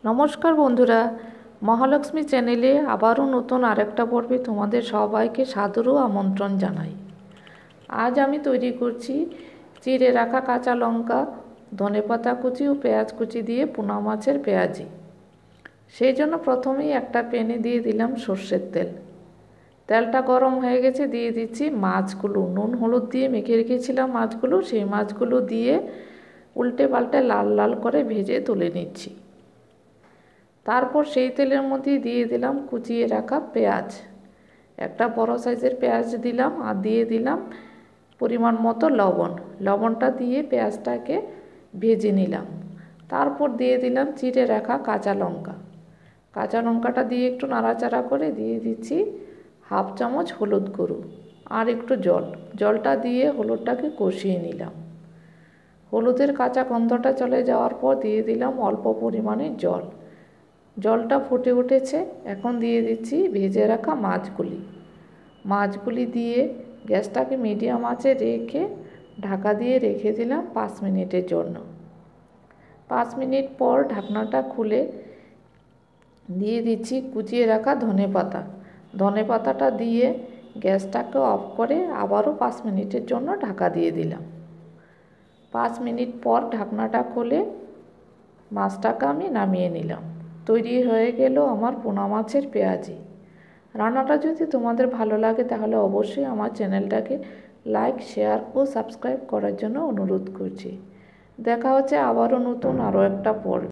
নমস্কার বন্ধুরা, মহালক্ষ্মী চ্যানেলে আবারও নতুন আরেকটা পর্বে তোমাদের সবাইকে সাদর আমন্ত্রণ জানাই। আজ আমি তৈরি করছি চিড়ে রাখা কাঁচা লঙ্কা, ধনেপাতা কুচি ও পেঁয়াজ কুচি দিয়ে পোনা মাছের পেঁয়াজি। সেই জন্য প্রথমেই একটা প্যানে দিয়ে দিলাম সর্ষের তেল। তেলটা গরম হয়ে গেছে, দিয়ে দিচ্ছি মাছগুলো। নুন হলুদ দিয়ে মেখে রেখেছিলাম মাছগুলো, সেই মাছগুলো দিয়ে উল্টে পাল্টে লাল লাল করে ভেজে তুলে নিচ্ছি। তারপর সেই তেলের মধ্যে দিয়ে দিলাম কুচিয়ে রাখা পেঁয়াজ। একটা বড় সাইজের পেঁয়াজ দিলাম, আর দিয়ে দিলাম পরিমাণ মতো লবণ। লবণটা দিয়ে পেঁয়াজটাকে ভেজে নিলাম। তারপর দিয়ে দিলাম চিড়ে রাখা কাঁচা লঙ্কা। কাঁচা লঙ্কাটা দিয়ে একটু নাড়াচাড়া করে দিয়ে দিচ্ছি হাফ চামচ হলুদ গুঁড়ো আর একটু জলটা দিয়ে হলুদটাকে কষিয়ে নিলাম। হলুদের কাঁচা গন্ধটা চলে যাওয়ার পর দিয়ে দিলাম অল্প পরিমাণে জল। জলটা ফুটে উঠেছে, এখন দিয়ে দিচ্ছি ভেজে রাখা মাছগুলি দিয়ে গ্যাসটাকে মিডিয়াম আঁচে রেখে ঢাকা দিয়ে রেখে দিলাম 5 মিনিটের জন্য। 5 মিনিট পর ঢাকনাটা খুলে দিয়ে দিচ্ছি কুচিয়ে রাখা ধনেপাতাটা দিয়ে গ্যাসটাকে অফ করে আবারও 5 মিনিটের জন্য ঢাকা দিয়ে দিলাম। 5 মিনিট পর ঢাকনাটা খুলে মাছটাকে আমি নামিয়ে নিলাম। তৈরি হয়ে গেল আমার পোনা মাছের পেঁয়াজি। রান্নাটা যদি তোমাদের ভালো লাগে তাহলে অবশ্যই আমার চ্যানেলটাকে লাইক, শেয়ার ও সাবস্ক্রাইব করার জন্য অনুরোধ করছি। দেখা হচ্ছে আবারও নতুন আরও একটা পর্ব।